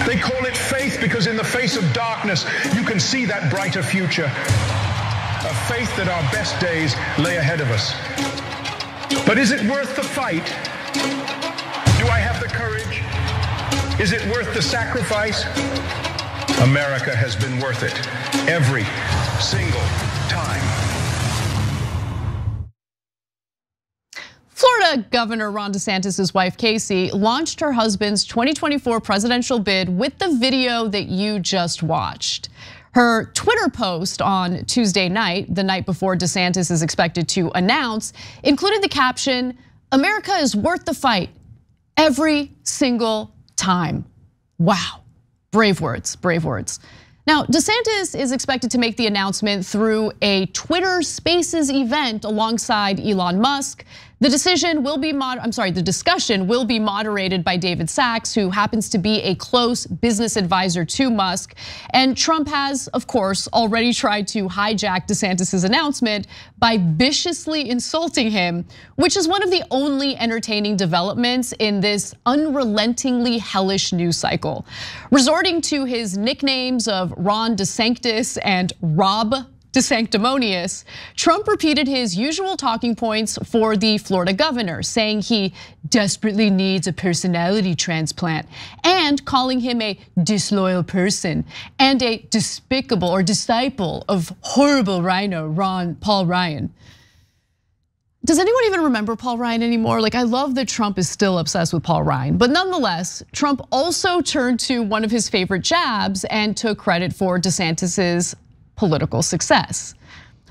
They call it faith because in the face of darkness, you can see that brighter future. A faith that our best days lay ahead of us. But is it worth the fight? Do I have the courage? Is it worth the sacrifice? America has been worth it every single time. Florida Governor Ron DeSantis' wife, Casey, launched her husband's 2024 presidential bid with the video that you just watched. Her Twitter post on Tuesday night, the night before DeSantis is expected to announce, included the caption, "America is worth the fight every single time." Wow, brave words, brave words. Now, DeSantis is expected to make the announcement through a Twitter Spaces event alongside Elon Musk. The discussion will be moderated by David Sachs, who happens to be a close business advisor to Musk. And Trump has, of course, already tried to hijack DeSantis' announcement by viciously insulting him, which is one of the only entertaining developments in this unrelentingly hellish news cycle. Resorting to his nicknames of Ron DeSantis and Rob DeSanctimonious, Trump repeated his usual talking points for the Florida governor, saying he desperately needs a personality transplant and calling him a disloyal person and a despicable or disciple of horrible rhino Paul Ryan. Does anyone even remember Paul Ryan anymore? Like, I love that Trump is still obsessed with Paul Ryan, but nonetheless, Trump also turned to one of his favorite jabs and took credit for DeSantis's political success.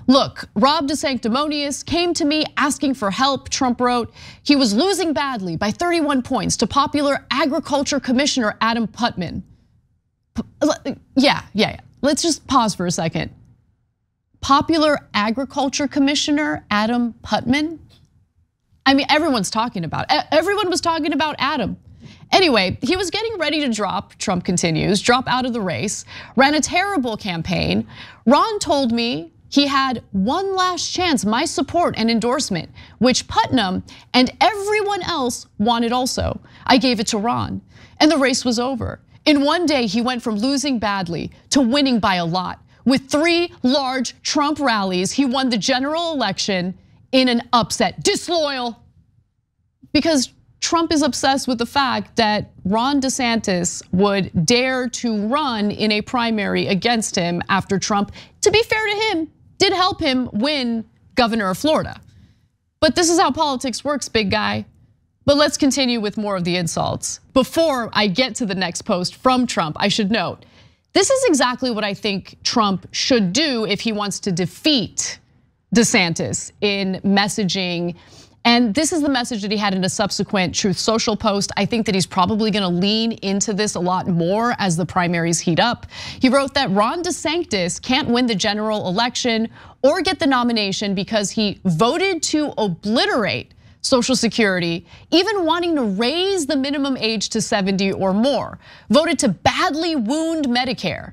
Look, Rob DeSanctimonious came to me asking for help, Trump wrote. He was losing badly by 31 points to popular Agriculture Commissioner Adam Putnam. Yeah. Let's just pause for a second. Popular Agriculture Commissioner Adam Putnam? I mean, everyone was talking about Adam. Anyway, he was getting ready to drop, Trump continues, drop out of the race, ran a terrible campaign. Ron told me he had one last chance, my support and endorsement, which Putnam and everyone else wanted also. I gave it to Ron, and the race was over. In one day, he went from losing badly to winning by a lot. With 3 large Trump rallies, he won the general election in an upset. Disloyal, because Trump is obsessed with the fact that Ron DeSantis would dare to run in a primary against him after Trump, to be fair to him, did help him win governor of Florida. But this is how politics works, big guy. But let's continue with more of the insults. Before I get to the next post from Trump, I should note, this is exactly what I think Trump should do if he wants to defeat DeSantis in messaging. And this is the message that he had in a subsequent Truth Social post. I think that he's probably gonna lean into this a lot more as the primaries heat up. He wrote that Ron DeSantis can't win the general election or get the nomination because he voted to obliterate Social Security, even wanting to raise the minimum age to 70 or more, voted to badly wound Medicare.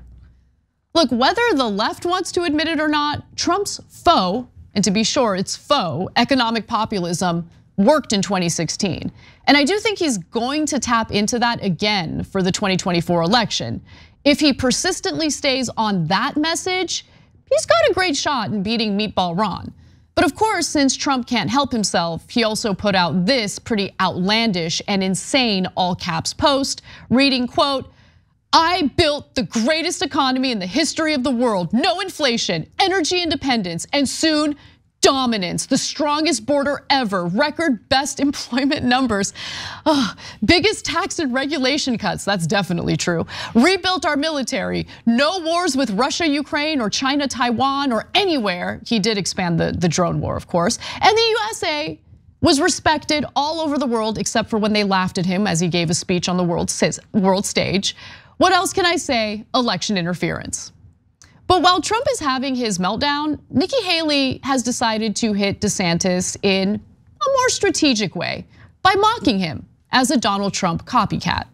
Look, whether the left wants to admit it or not, Trump's foe, and to be sure, it's faux economic populism worked in 2016. And I do think he's going to tap into that again for the 2024 election. If he persistently stays on that message, he's got a great shot in beating Meatball Ron. But of course, since Trump can't help himself, he also put out this pretty outlandish and insane all caps post reading, quote, "I built the greatest economy in the history of the world. No inflation, energy independence, and soon dominance. The strongest border ever, record best employment numbers. Biggest tax and regulation cuts, that's definitely true. Rebuilt our military, no wars with Russia, Ukraine, or China, Taiwan, or anywhere." He did expand the drone war, of course. And the USA was respected all over the world except for when they laughed at him as he gave a speech on the world stage. What else can I say? Election interference. But while Trump is having his meltdown, Nikki Haley has decided to hit DeSantis in a more strategic way by mocking him as a Donald Trump copycat.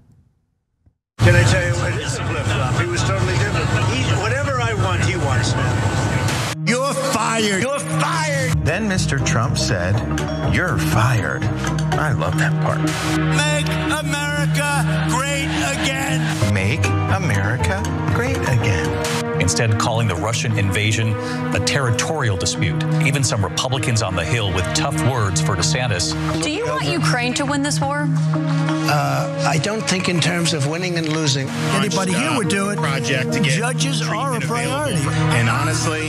Can I tell you what? It is a flip-flop. He was totally different. Whatever I want, he wants now. You're fired. fired. You're fired. Then Mr. Trump said, "You're fired." I love that part. Make America great again. Make America great again. Instead, calling the Russian invasion a territorial dispute. Even some Republicans on the Hill with tough words for DeSantis. Do you want Ukraine to win this war? I don't think in terms of winning and losing. Anybody here would do it. Project to get Judges are a priority. And honestly,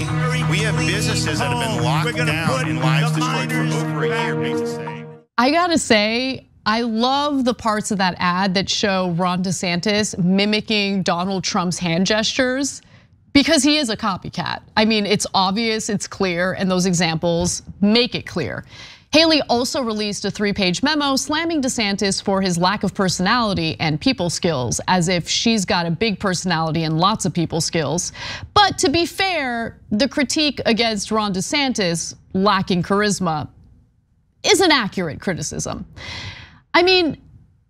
we have businesses that have been locked down and lives destroyed for over a year. I gotta say, I love the parts of that ad that show Ron DeSantis mimicking Donald Trump's hand gestures, because he is a copycat. I mean, it's obvious, it's clear, and those examples make it clear. Haley also released a 3-page memo slamming DeSantis for his lack of personality and people skills, as if she's got a big personality and lots of people skills. But to be fair, the critique against Ron DeSantis lacking charisma is an accurate criticism. I mean,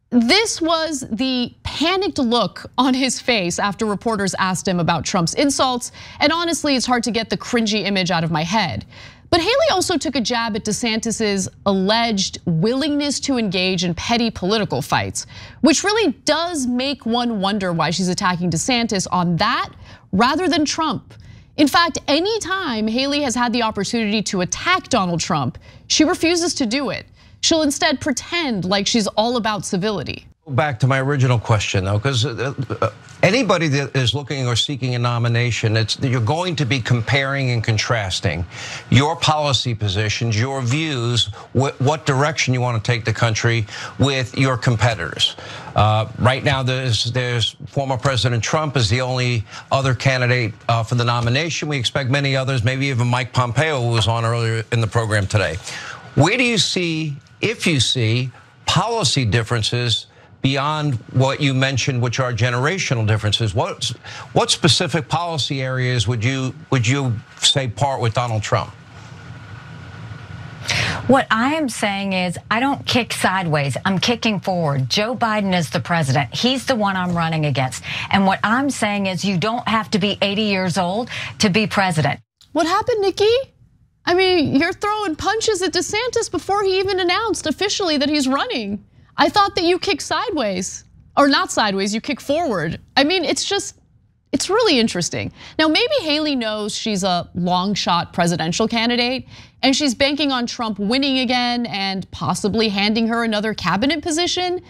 this was the panicked look on his face after reporters asked him about Trump's insults, and honestly, it's hard to get the cringy image out of my head. But Haley also took a jab at DeSantis's alleged willingness to engage in petty political fights, which really does make one wonder why she's attacking DeSantis on that rather than Trump. In fact, anytime Haley has had the opportunity to attack Donald Trump, she refuses to do it. She'll instead pretend like she's all about civility. Back to my original question, though, because anybody that is looking or seeking a nomination, you're going to be comparing and contrasting your policy positions, your views, what direction you want to take the country with your competitors. Right now, there's former President Trump is the only other candidate for the nomination. We expect many others, maybe even Mike Pompeo, who was on earlier in the program today. Where do you see, if you see, policy differences beyond what you mentioned, which are generational differences? What specific policy areas would you say part with Donald Trump? What I am saying is I don't kick sideways, I'm kicking forward. Joe Biden is the president. He's the one I'm running against. And what I'm saying is you don't have to be 80 years old to be president. What happened, Nikki? I mean, you're throwing punches at DeSantis before he even announced officially that he's running. I thought that you kick sideways, or not sideways, you kick forward. I mean, it's really interesting. Now, maybe Haley knows she's a long shot presidential candidate, and she's banking on Trump winning again and possibly handing her another cabinet position.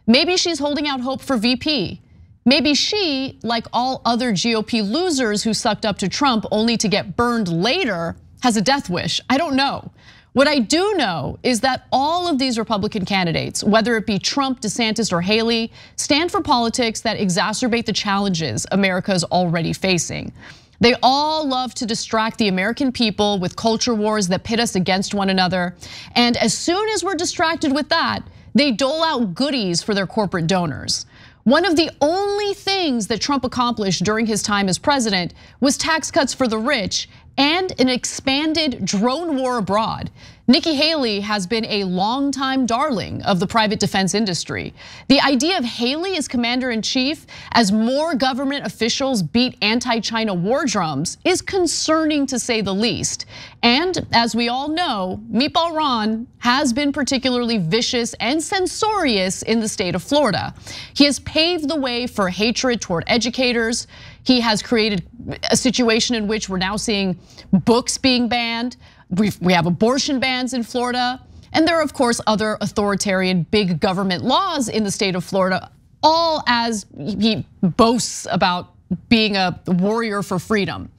Maybe she's holding out hope for VP. Maybe she, like all other GOP losers who sucked up to Trump only to get burned later, has a death wish. I don't know. What I do know is that all of these Republican candidates, whether it be Trump, DeSantis, or Haley, stand for politics that exacerbate the challenges America is already facing. They all love to distract the American people with culture wars that pit us against one another. And as soon as we're distracted with that, they dole out goodies for their corporate donors. One of the only things that Trump accomplished during his time as president was tax cuts for the rich and an expanded drone war abroad. Nikki Haley has been a longtime darling of the private defense industry. The idea of Haley as commander-in-chief as more government officials beat anti-China war drums is concerning to say the least. And as we all know, Meatball Ron has been particularly vicious and censorious in the state of Florida. He has paved the way for hatred toward educators. He has created a situation in which we're now seeing books being banned. We have abortion bans in Florida. And there are, of course, other authoritarian big government laws in the state of Florida, all as he boasts about being a warrior for freedom.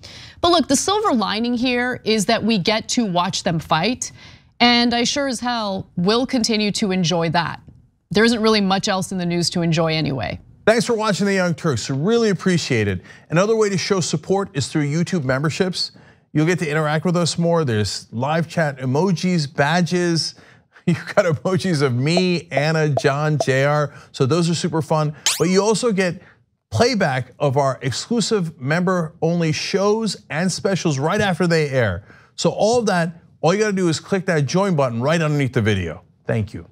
But look, the silver lining here is that we get to watch them fight. And I sure as hell will continue to enjoy that. There isn't really much else in the news to enjoy anyway. Thanks for watching The Young Turks, really appreciate it. Another way to show support is through YouTube memberships. You'll get to interact with us more. There's live chat emojis, badges. You've got emojis of me, Anna, John, JR. So those are super fun. But you also get playback of our exclusive member-only shows and specials right after they air. So all of that, all you gotta do is click that join button right underneath the video. Thank you.